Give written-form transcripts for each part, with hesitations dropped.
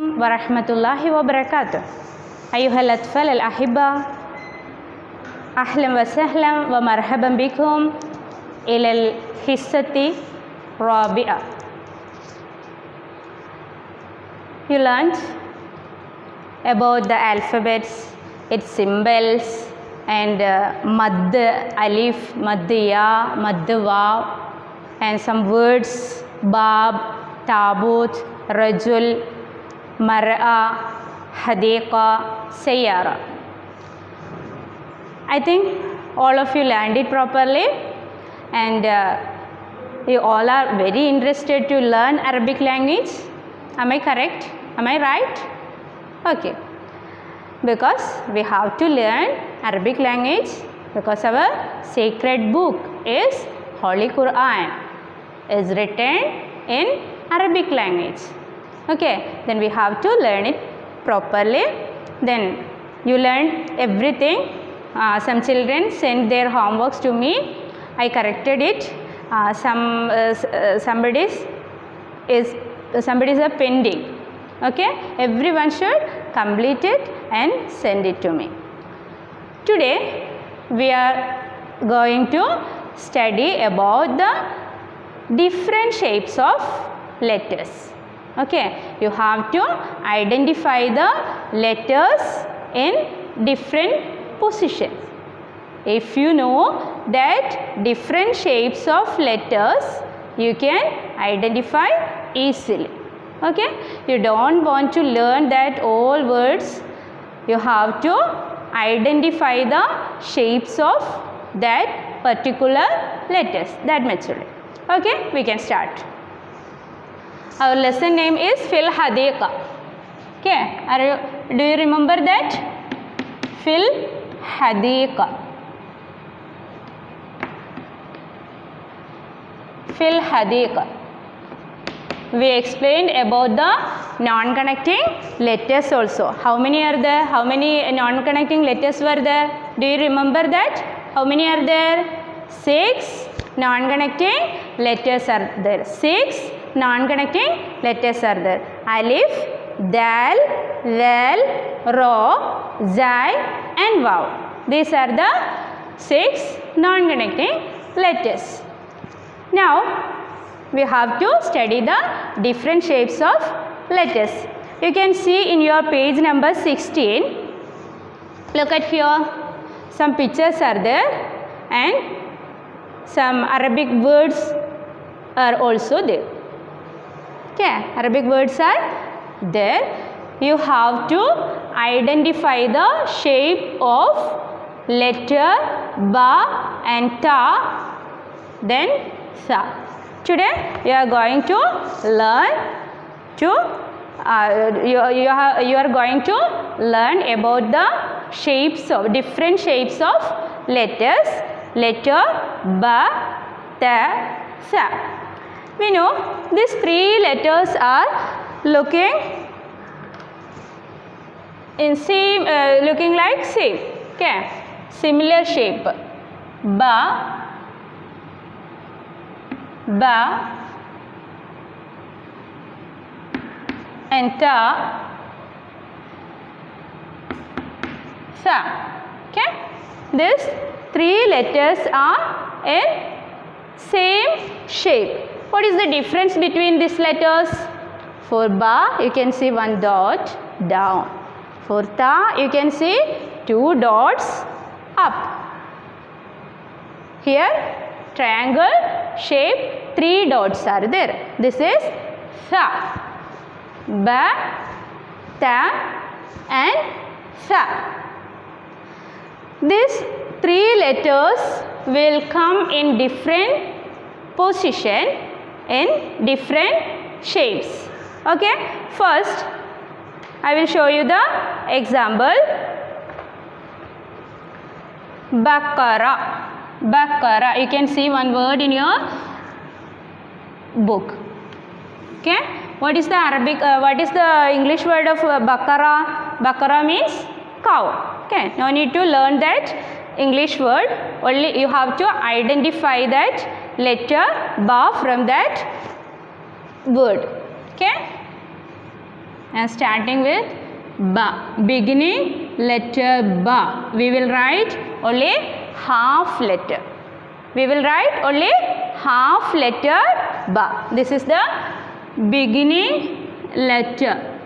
warahmatullahi wabarakatuh. Ayuhal atfal al-ahibba, ahlan wa sahlan wa marhaban bikum ilal hissati rabi'a. You learned about the alphabets, its symbols, and mad alif, mad ya, mad waw, and some words bab, tabut, rajul, mar'a, hadiqa, sayyara. I think all of you learned it properly, and you all are very interested to learn Arabic language. Am I correct? Am I right? Okay. Because we have to learn Arabic language because our sacred book is Holy Quran is written in Arabic language. Okay, then we have to learn it properly. Then you learn everything. Some children sent their homeworks to me. I corrected it. Somebody's are pending. Okay, everyone should complete it and send it to me. Today we are going to study about the different shapes of letters. Okay, you have to identify the letters in different positions. If you know that different shapes of letters, you can identify easily. Okay, you don't want to learn that all words. You have to identify the shapes of that particular letters. That much only. Okay, we can start. Our lesson name is Fil Hadiqa. Okay, do you remember that? Fil Hadiqa. Fil Hadiqa. We explained about the non-connecting letters also. How many are there? How many non-connecting letters were there? Do you remember that? How many are there? 6 non-connecting letters are there. 6 non-connecting letters are there. Alif, Dal, Zal, Ra, Zai and Waw. These are the 6 non-connecting letters. Now, we have to study the different shapes of letters. You can see in your page number 16. Look at here. Some pictures are there and some Arabic words are also there. Okay, Arabic words are there. You have to identify the shape of letter Ba and Ta, then Sa. Today you are going to learn you are going to learn about the shapes of different shapes of letters. Letter Ba, Ta, Sa. We know these 3 letters are looking like same. Okay, similar shape. Ba, and Ta, Sa. Okay, these 3 letters are in same shape. What is the difference between these letters? For Ba, you can see 1 dot down. For Ta, you can see 2 dots up. Here, triangle shape 3 dots are there. This is Sa. Ba, Ta and Sa. These 3 letters will come in different position in different shapes. Okay, first I will show you the example. Baqara. Baqara. You can see one word in your book. Okay, what is the Arabic? What is the English word of Baqara? Baqara means cow. Okay, no need to learn that English word. Only you have to identify that letter Ba from that word. Okay. and starting with ba. Beginning letter ba. We will write only half letter. We will write only half letter ba. This is the beginning letter.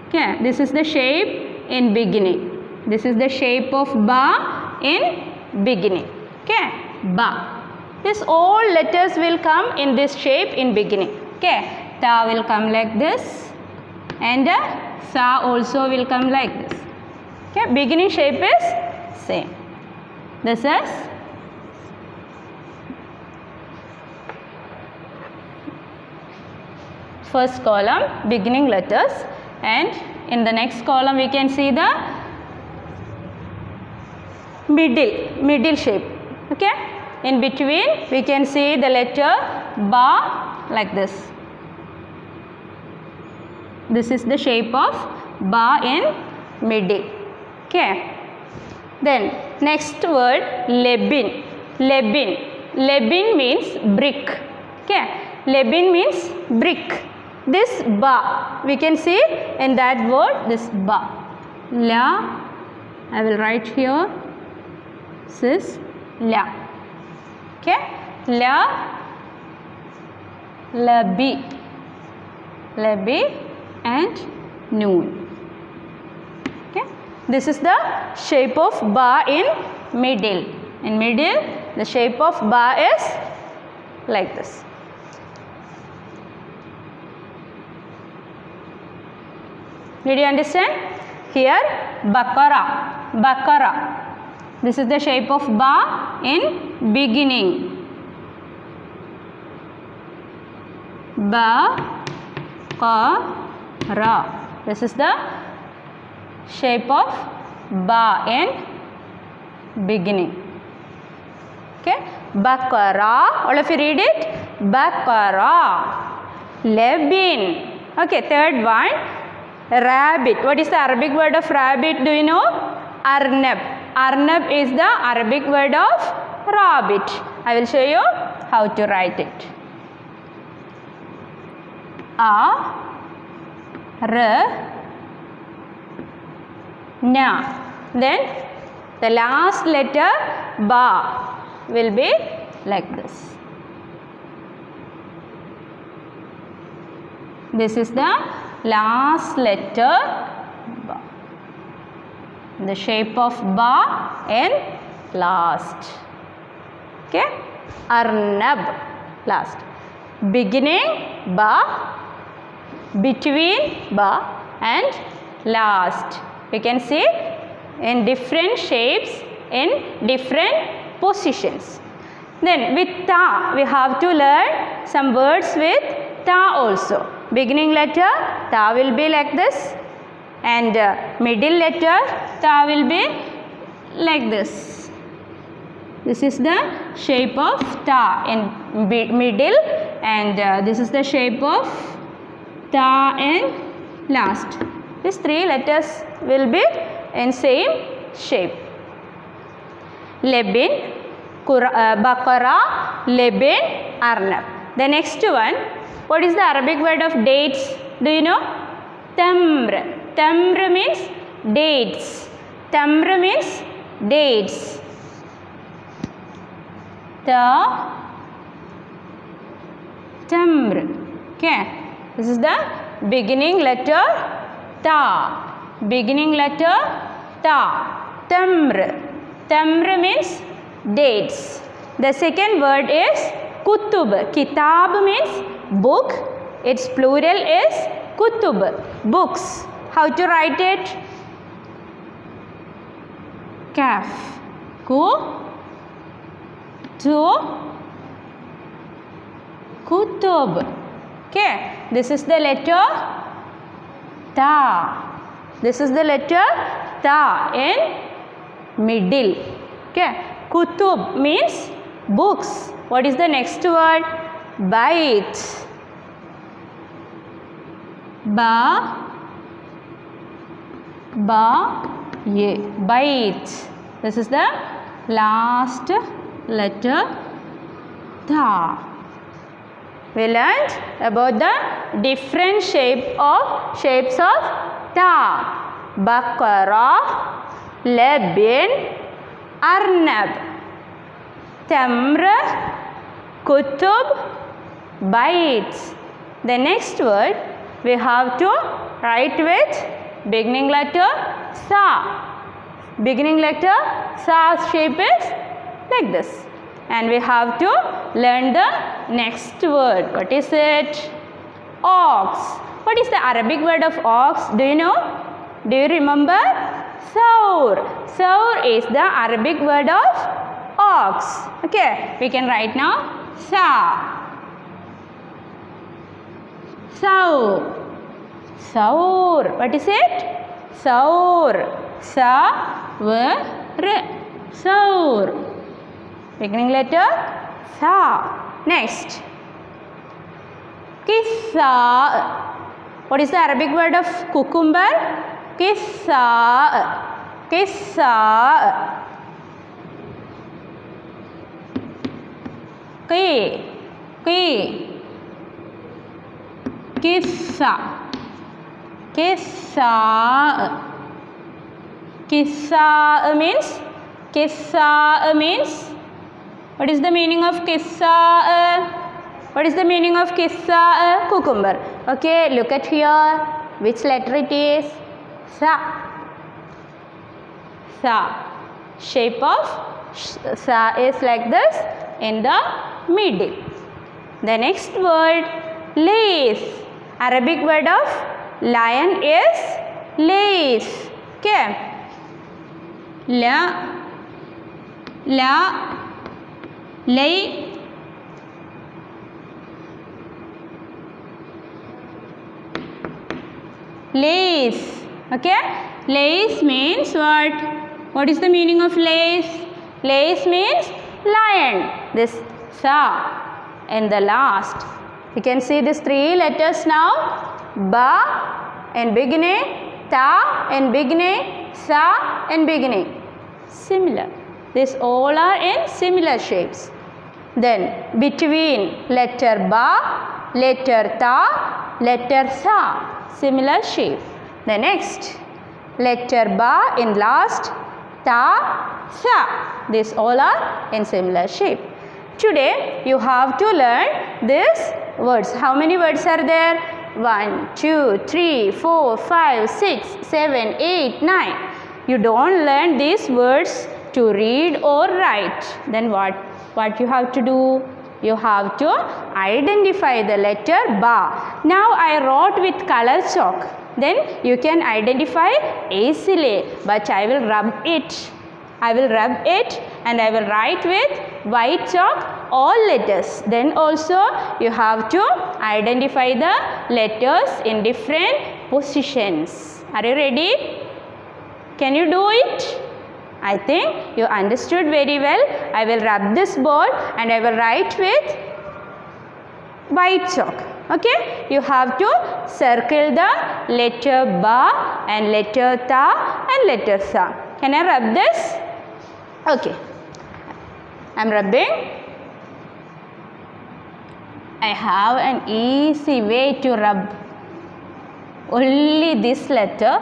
Okay, this is the shape in beginning. This is the shape of ba in beginning. Okay, ba. This all letters will come in this shape in beginning. Okay, ta will come like this, and sa also will come like this. Okay, beginning shape is same. This is first column, beginning letters, and in the next column we can see the middle shape. Okay, in between we can see the letter ba like this. This is the shape of ba in middle. Okay, then next word lebin. Lebin means brick. Okay, lebin means brick. This ba we can see in that word, this ba. La, I will write here. This is la. Okay, la, labi, and noon. Okay, this is the shape of ba in middle. In middle, the shape of ba is like this. Did you understand? Here, bakara. This is the shape of ba in beginning. Bakara. This is the shape of ba in beginning. Okay, bakara. All of you read it. Bakara. Lebin. Okay, third one. Rabbit. What is the Arabic word of rabbit? Do you know? Arnab. Arnab is the Arabic word of rabbit. I will show you how to write it. Na. Then the last letter ba will be like this. This is the last letter ba. The shape of ba in last. Okay, Arnab, last. Beginning ba, between ba, and last. You can see in different shapes in different positions. Then with ta we have to learn some words with ta also. Beginning letter ta will be like this, and middle letter ta will be like this. This is the shape of ta in middle, and this is the shape of ta in last. These three letters will be in same shape. Lebin, bakara, lebin, arnab. The next one, what is the Arabic word of dates? Do you know? Tamr. Tamr means dates. Tamr means dates. Tamr. Okay. This is the beginning letter ta. Beginning letter ta. Tamr. Tamr means dates. The second word is kutub. Kitab means book. Its plural is kutub. Books. How to write it? Kaf. Kutub. Okay. This is the letter ta. This is the letter ta in middle. Okay. Kutub means books. What is the next word? Bait. Ye. Bait. This is the last letter ta. We learned about the different shapes of ta. Baqarah, labin, arnab, tamr, kutub, bites. The next word we have to write with beginning letter sa. Beginning letter sa shape is like this. And we have to learn the next word. What is it? Ox. What is the Arabic word of ox? Do you know? Do you remember? Saur. Saur is the Arabic word of ox. Okay, we can write now. Sa. Saur. Saur. What is it? Saur. Sa-v-r. Saur. Beginning letter sa. Next. Kissa. What is the Arabic word of cucumber? Kissa. Kissa. Ki. Ki. Kissa. Kissa. Kissa means what is the meaning of kissa? What is the meaning of kissa? Cucumber. Okay, look at here. Which letter it is? Sa. Sa. Shape of sa is like this in the middle. The next word, lace. Arabic word of lion is lace. Okay. La. Lay. Lace. Okay. Lace means what? What is the meaning of lace? Lace means lion. This sa in the last. You can see these three letters now. Ba in beginning, ta in beginning, sa in beginning. Similar. These all are in similar shapes. Then between letter ba, letter ta, letter sa, similar shape. The next letter ba in last, ta, sa. These all are in similar shape. Today you have to learn these words. How many words are there? 1, 2, 3, 4, 5, 6, 7, 8, 9. You don't learn these words to read or write. Then what you have to do? You have to identify the letter ba. Now I wrote with color chalk. Then you can identify easily. But I will rub it. I will rub it and I will write with white chalk all letters. Then also you have to identify the letters in different positions. Are you ready? Can you do it? I think you understood very well. I will rub this board and I will write with white chalk. Okay? You have to circle the letter ba and letter ta and letter sa. Can I rub this? Okay. I am rubbing. I have an easy way to rub only this letter.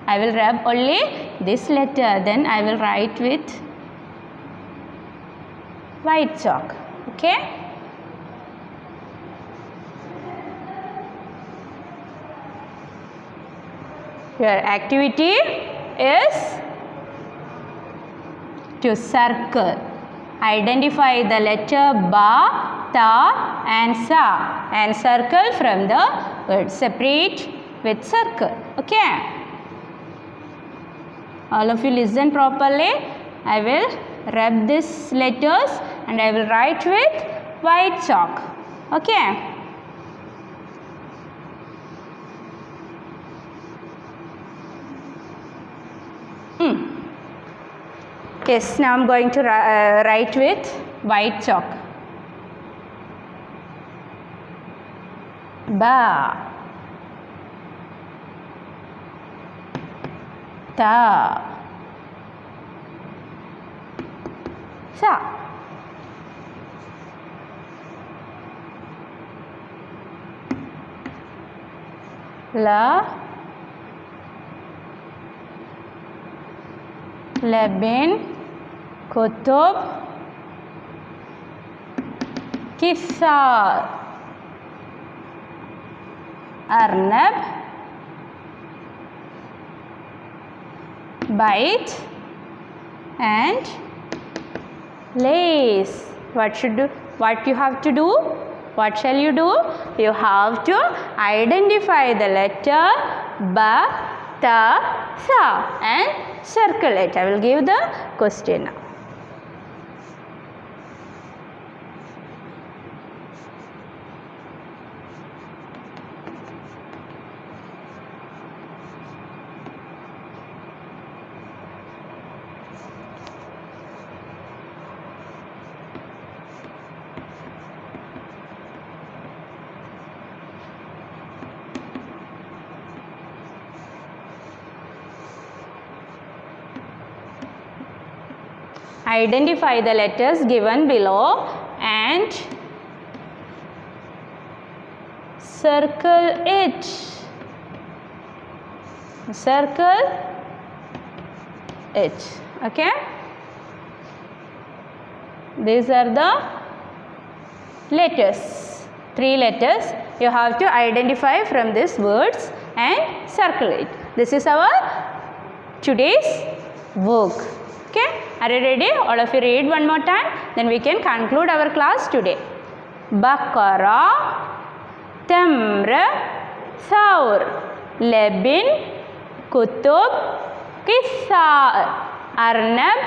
I will rub only this letter. Then I will write with white chalk. Okay? Your activity is to circle. Identify the letter ba, ta and sa and circle from the word. Separate with circle. Okay? All of you listen properly. I will rub these letters and I will write with white chalk. Okay? Yes, now I am going to write with white chalk. Ba, ta, sa. لبن كتب كثار أرنب bite and lace. What you have to do? What shall you do? You have to identify the letter ba, ta, sa and circle it. I will give the question now. Identify the letters given below and circle it. Circle it. Okay. These are the letters. 3 letters. You have to identify from these words and circle it. This is our today's work. Okay. Are you ready? All of you read one more time. Then we can conclude our class today. Baqara, Tamr, Thawr, Labin, Kutub, Qissar, Arnab,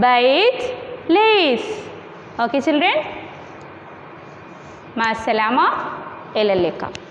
Bait, Lace. Okay children? Ma salama, ila liqa.